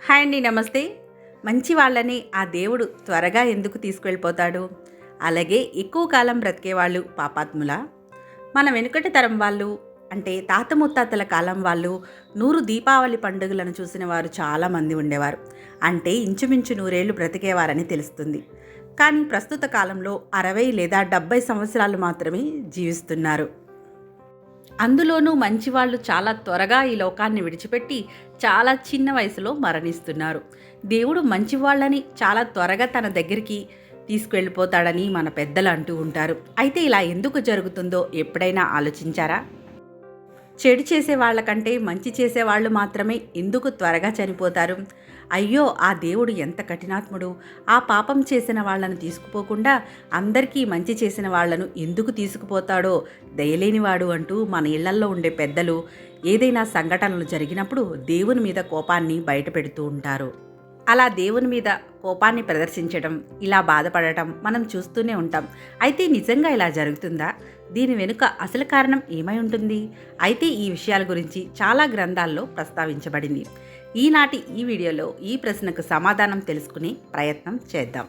Hi అండి, నమస్తే. మంచి వాళ్ళని ఆ దేవుడు త్వరగా ఎందుకు తీసుకువెళ్ళిపోతాడు? అలాగే ఎక్కువ కాలం బ్రతికే వాళ్ళు పాపాత్ములా? మన వెనుకటి తరం వాళ్ళు, అంటే తాత ముత్తాతల కాలం వాళ్ళు, దీపావళి పండుగలను చూసిన వారు చాలామంది ఉండేవారు. అంటే ఇంచుమించు 100 ఏళ్ళు బ్రతికేవారని తెలుస్తుంది. కానీ ప్రస్తుత కాలంలో 60 లేదా 70 సంవత్సరాలు మాత్రమే జీవిస్తున్నారు. అందులోనూ మంచివాళ్ళు చాలా త్వరగా ఈ లోకాన్ని విడిచిపెట్టి చాలా చిన్న వయసులో మరణిస్తున్నారు. దేవుడు మంచివాళ్ళని చాలా త్వరగా తన దగ్గరికి తీసుకువెళ్ళిపోతాడని మన పెద్దలు అంటూ ఉంటారు. అయితే ఇలా ఎందుకు జరుగుతుందో ఎప్పుడైనా ఆలోచించారా? చెడు చేసే వాళ్ళకంటే మంచి చేసేవాళ్ళు మాత్రమే ఎందుకు త్వరగా చనిపోతారు? అయ్యో, ఆ దేవుడు ఎంత కఠినాత్ముడు! ఆ పాపం చేసిన వాళ్ళను తీసుకుపోకుండా అందరికీ మంచి చేసిన వాళ్లను ఎందుకు తీసుకుపోతాడో దయలేనివాడు అంటూ మన ఇళ్లల్లో ఉండే పెద్దలు ఏదైనా సంఘటనలు జరిగినప్పుడు దేవుని మీద కోపాన్ని బయటపెడుతూ ఉంటారు. అలా దేవుని మీద కోపాన్ని ప్రదర్శించడం, ఇలా బాధపడటం మనం చూస్తూనే ఉంటాం. అయితే నిజంగా ఇలా జరుగుతుందా? దీని వెనుక అసలు కారణం ఏమై ఉంటుంది? అయితే ఈ విషయాల గురించి చాలా గ్రంథాల్లో ప్రస్తావించబడింది. ఈనాటి ఈ వీడియోలో ఈ ప్రశ్నకు సమాధానం తెలుసుకునే ప్రయత్నం చేద్దాం.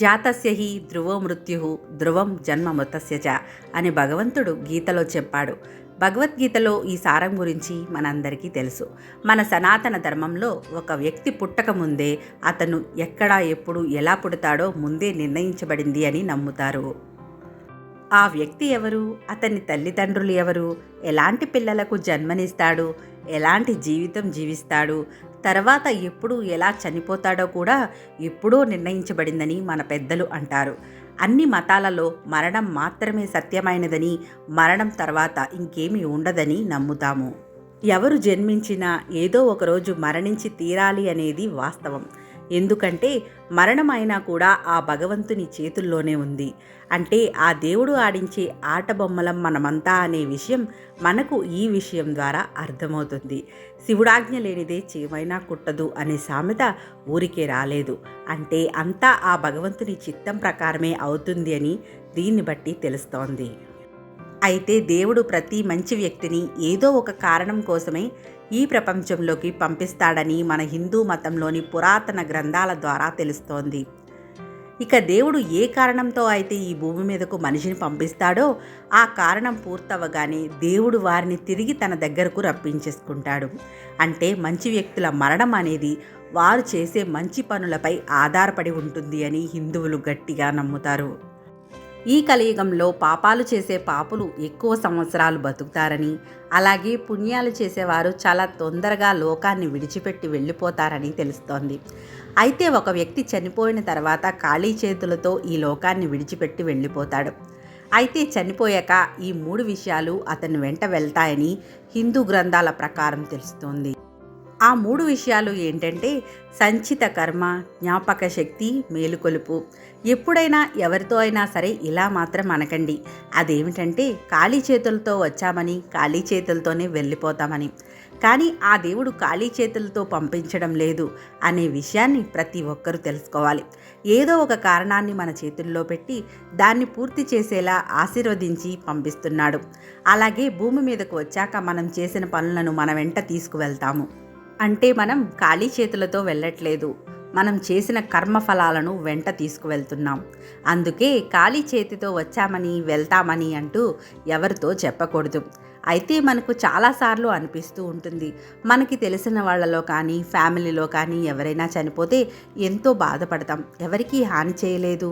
జాతస్య హి ధ్రువో మృత్యు ధ్రువం జన్మ మృతస్య చ అని భగవంతుడు గీతలో చెప్పాడు. భగవద్గీతలో ఈ సారం గురించి మనందరికీ తెలుసు. మన సనాతన ధర్మంలో ఒక వ్యక్తి పుట్టక ముందే అతను ఎక్కడ, ఎప్పుడు, ఎలా పుడతాడో ముందే నిర్ణయించబడింది అని నమ్ముతారు. ఆ వ్యక్తి ఎవరు? అతని తల్లిదండ్రులు ఎవరు? ఎలాంటి పిల్లలకు జన్మనిస్తాడు? ఎలాంటి జీవితం జీవిస్తాడు? తర్వాత ఎప్పుడు, ఎలా చనిపోతాడో కూడా ఎప్పుడో నిర్ణయించబడిందని మన పెద్దలు అంటారు. అన్ని మతాలలో మరణం మాత్రమే సత్యమైనదని, మరణం తర్వాత ఇంకేమీ ఉండదని నమ్ముతాము. ఎవరు జన్మించినా ఏదో ఒకరోజు మరణించి తీరాలి అనేది వాస్తవం. ఎందుకంటే మరణమైనా కూడా ఆ భగవంతుని చేతుల్లోనే ఉంది. అంటే ఆ దేవుడు ఆడించే ఆట బొమ్మలం మనమంతా అనే విషయం మనకు ఈ విషయం ద్వారా అర్థమవుతుంది. శివుడాజ్ఞ లేనిదే చీమైనా కుట్టదు అనే సామెత ఊరికే రాలేదు. అంటే అంతా ఆ భగవంతుని చిత్తం ప్రకారమే అవుతుంది అని దీన్ని బట్టి తెలుస్తోంది. అయితే దేవుడు ప్రతి మంచి వ్యక్తిని ఏదో ఒక కారణం కోసమే ఈ ప్రపంచంలోకి పంపిస్తాడని మన హిందూ మతంలోని పురాతన గ్రంథాల ద్వారా తెలుస్తోంది. ఇక దేవుడు ఏ కారణంతో అయితే ఈ భూమి మీదకు మనిషిని పంపిస్తాడో ఆ కారణం పూర్తవగానే దేవుడు వారిని తిరిగి తన దగ్గరకు రప్పించేసుకుంటాడు. అంటే మంచి వ్యక్తుల మరణం అనేది వారు చేసే మంచి పనులపై ఆధారపడి ఉంటుంది అని హిందువులు గట్టిగా నమ్ముతారు. ఈ కలియుగంలో పాపాలు చేసే పాపులు ఎక్కువ సంవత్సరాలు బతుకుతారని, అలాగే పుణ్యాలు చేసేవారు చాలా తొందరగా లోకాన్ని విడిచిపెట్టి వెళ్ళిపోతారని తెలుస్తోంది. అయితే ఒక వ్యక్తి చనిపోయిన తర్వాత ఖాళీ చేతులతో ఈ లోకాన్ని విడిచిపెట్టి వెళ్ళిపోతాడు. అయితే చనిపోయాక ఈ 3 విషయాలు అతని వెంట వెళ్తాయని హిందూ గ్రంథాల ప్రకారం తెలుస్తోంది. ఆ 3 విషయాలు ఏంటంటే సంచిత కర్మ, జ్ఞాపక శక్తి, మేలుకొలుపు. ఎప్పుడైనా ఎవరితో అయినా సరే ఇలా మాత్రం అనకండి. అదేమిటంటే ఖాళీ చేతులతో వచ్చామని ఖాళీ చేతులతోనే వెళ్ళిపోతామని. కానీ ఆ దేవుడు ఖాళీ చేతులతో పంపించడం లేదు అనే విషయాన్ని ప్రతి ఒక్కరూ తెలుసుకోవాలి. ఏదో ఒక కారణాన్ని మన చేతుల్లో పెట్టి దాన్ని పూర్తి చేసేలా ఆశీర్వదించి పంపిస్తున్నాడు. అలాగే భూమి మీదకు వచ్చాక మనం చేసిన పనులను మన వెంట తీసుకువెళ్తాము. అంటే మనం ఖాళీ చేతులతో వెళ్ళట్లేదు, మనం చేసిన కర్మఫలాలను వెంట తీసుకువెళ్తున్నాం. అందుకే ఖాళీ చేతితో వచ్చామని వెళ్తామని అంటూ ఎవరితో చెప్పకూడదు. అయితే మనకు చాలాసార్లు అనిపిస్తూ ఉంటుంది, మనకి తెలిసిన వాళ్ళలో కానీ ఫ్యామిలీలో కానీ ఎవరైనా చనిపోతే ఎంతో బాధపడతాం. ఎవరికీ హాని చేయలేదు,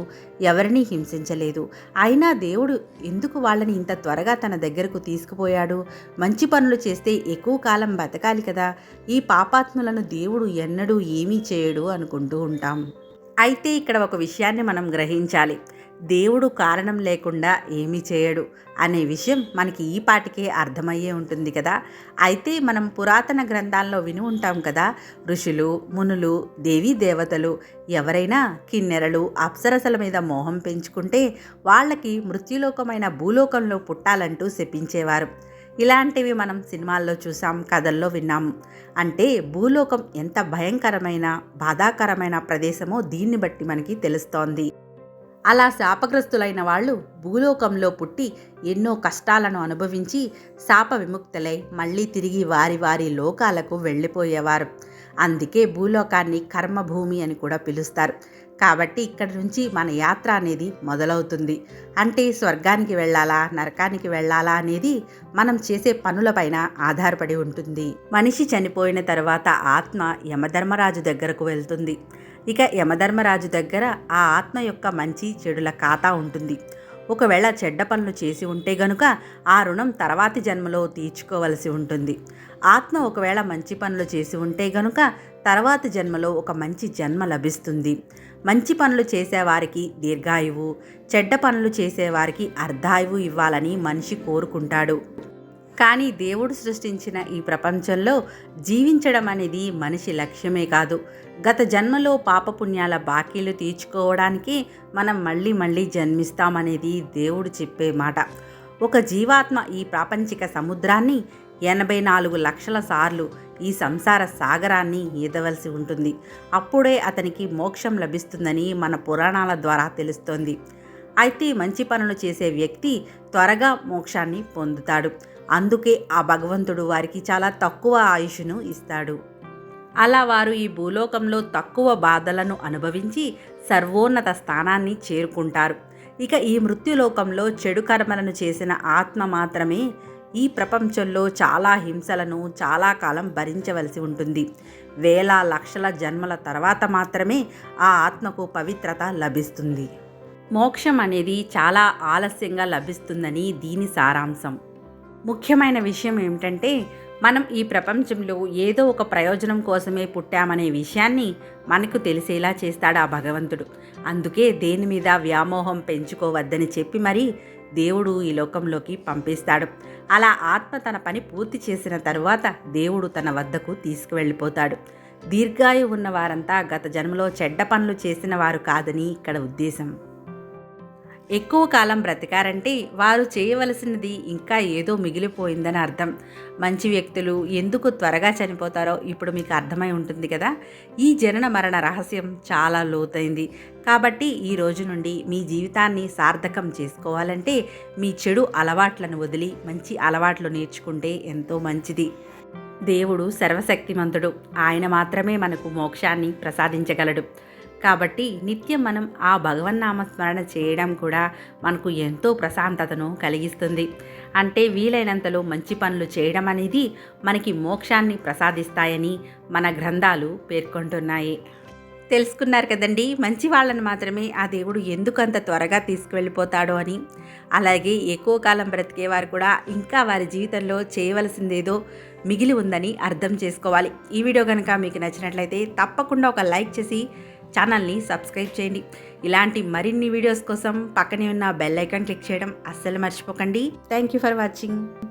ఎవరిని హింసించలేదు, అయినా దేవుడు ఎందుకు వాళ్ళని ఇంత త్వరగా తన దగ్గరకు తీసుకుపోయాడు? మంచి పనులు చేస్తే ఎక్కువ కాలం బతకాలి కదా, ఈ పాపాత్ములను దేవుడు ఎన్నడూ ఏమీ చేయడు అనుకుంటూ ఉంటాం. అయితే ఇక్కడ ఒక విషయాన్ని మనం గ్రహించాలి. దేవుడు కారణం లేకుండా ఏమీ చేయడు అనే విషయం మనకి ఈ పాటికే అర్థమయ్యే ఉంటుంది కదా. అయితే మనం పురాతన గ్రంథాల్లో విని ఉంటాం కదా, ఋషులు, మునులు, దేవీ దేవతలు ఎవరైనా కిన్నెరలు, అప్సరసల మీద మోహం పెంచుకుంటే వాళ్ళకి మృత్యులోకమైన భూలోకంలో పుట్టాలంటూ శపించేవారు. ఇలాంటివి మనం సినిమాల్లో చూసాం, కథల్లో విన్నాము. అంటే భూలోకం ఎంత భయంకరమైన, బాధాకరమైన ప్రదేశమో దీన్ని బట్టి మనకి తెలుస్తోంది. అలా శాపగ్రస్తులైన వాళ్ళు భూలోకంలో పుట్టి ఎన్నో కష్టాలను అనుభవించి శాప విముక్తులై మళ్ళీ తిరిగి వారి వారి లోకాలకు వెళ్ళిపోయేవారు. అందుకే భూలోకాన్ని కర్మభూమి అని కూడా పిలుస్తారు. కాబట్టి ఇక్కడి నుంచి మన యాత్ర అనేది మొదలవుతుంది. అంటే స్వర్గానికి వెళ్ళాలా, నరకానికి వెళ్ళాలా అనేది మనం చేసే పనులపైన ఆధారపడి ఉంటుంది. మనిషి చనిపోయిన తర్వాత ఆత్మ యమధర్మరాజు దగ్గరకు వెళ్తుంది. ఇక యమధర్మరాజు దగ్గర ఆ ఆత్మ యొక్క మంచి చెడుల ఖాతా ఉంటుంది. ఒకవేళ చెడ్డ పనులు చేసి ఉంటే గనుక ఆ రుణం తర్వాతి జన్మలో తీర్చుకోవలసి ఉంటుంది. ఆత్మ ఒకవేళ మంచి పనులు చేసి ఉంటే గనుక తర్వాతి జన్మలో ఒక మంచి జన్మ లభిస్తుంది. మంచి పనులు చేసేవారికి దీర్ఘాయువు, చెడ్డ పనులు చేసేవారికి అర్ధాయువు ఇవ్వాలని మనిషి కోరుకుంటాడు. కానీ దేవుడు సృష్టించిన ఈ ప్రపంచంలో జీవించడం అనేది మనిషి లక్ష్యమే కాదు. గత జన్మలో పాపపుణ్యాల బాకీలు తీర్చుకోవడానికి మనం మళ్ళీ మళ్ళీ జన్మిస్తామనేది దేవుడు చెప్పే మాట. ఒక జీవాత్మ ఈ ప్రాపంచిక సముద్రాన్ని 84 లక్షల సార్లు ఈ సంసార సాగరాన్ని ఈదవలసి ఉంటుంది. అప్పుడే అతనికి మోక్షం లభిస్తుందని మన పురాణాల ద్వారా తెలుస్తోంది. అయితే మంచి పనులు చేసే వ్యక్తి త్వరగా మోక్షాన్ని పొందుతాడు. అందుకే ఆ భగవంతుడు వారికి చాలా తక్కువ ఆయుష్ను ఇస్తాడు. అలా వారు ఈ భూలోకంలో తక్కువ బాధలను అనుభవించి సర్వోన్నత స్థానాన్ని చేరుకుంటారు. ఇక ఈ మృత్యులోకంలో చెడు కర్మలను చేసిన ఆత్మ మాత్రమే ఈ ప్రపంచంలో చాలా హింసలను చాలా కాలం భరించవలసి ఉంటుంది. వేల లక్షల జన్మల తర్వాత మాత్రమే ఆ ఆత్మకు పవిత్రత లభిస్తుంది. మోక్షం అనేది చాలా ఆలస్యంగా లభిస్తుందని దీని సారాంశం. ముఖ్యమైన విషయం ఏమిటంటే మనం ఈ ప్రపంచంలో ఏదో ఒక ప్రయోజనం కోసమే పుట్టామనే విషయాన్ని మనకు తెలిసేలా చేస్తాడు ఆ భగవంతుడు. అందుకే దేని మీద వ్యామోహం పెంచుకోవద్దని చెప్పి మరీ దేవుడు ఈ లోకంలోకి పంపిస్తాడు. అలా ఆత్మ తన పని పూర్తి చేసిన తరువాత దేవుడు తన వద్దకు తీసుకువెళ్ళిపోతాడు. దీర్ఘాయువు ఉన్న వారంతా గత జన్మలో చెడ్డ పనులు చేసిన వారు కాదని ఇక్కడ ఉద్దేశం. ఎక్కువ కాలం బ్రతికారంటే వారు చేయవలసినది ఇంకా ఏదో మిగిలిపోయిందని అర్థం. మంచి వ్యక్తులు ఎందుకు త్వరగా చనిపోతారో ఇప్పుడు మీకు అర్థమై ఉంటుంది కదా. ఈ జనన మరణ రహస్యం చాలా లోతైంది. కాబట్టి ఈ రోజు నుండి మీ జీవితాన్ని సార్థకం చేసుకోవాలంటే మీ చెడు అలవాట్లను వదిలి మంచి అలవాట్లు నేర్చుకుంటే ఎంతో మంచిది. దేవుడు సర్వశక్తిమంతుడు. ఆయన మాత్రమే మనకు మోక్షాన్ని ప్రసాదించగలడు. కాబట్టి నిత్యం మనం ఆ భగవన్నామస్మరణ చేయడం కూడా మనకు ఎంతో ప్రశాంతతను కలిగిస్తుంది. అంటే వీలైనంతలో మంచి పనులు చేయడం అనేది మనకి మోక్షాన్ని ప్రసాదిస్తాయని మన గ్రంథాలు పేర్కొంటున్నాయి. తెలుసుకున్నారు కదండి, మంచి వాళ్ళని మాత్రమే ఆ దేవుడు ఎందుకంత త్వరగా తీసుకువెళ్ళిపోతాడో అని. అలాగే ఎక్కువ కాలం బ్రతికేవారు కూడా ఇంకా వారి జీవితంలో చేయవలసిందేదో మిగిలి ఉందని అర్థం చేసుకోవాలి. ఈ వీడియో కనుక మీకు నచ్చినట్లయితే తప్పకుండా ఒక లైక్ చేసి ఛానల్ని సబ్స్క్రైబ్ చేయండి. ఇలాంటి మరిన్ని వీడియోస్ కోసం పక్కనే ఉన్న బెల్ ఐకాన్ క్లిక్ చేయడం అస్సలు మర్చిపోకండి. Thank you for watching.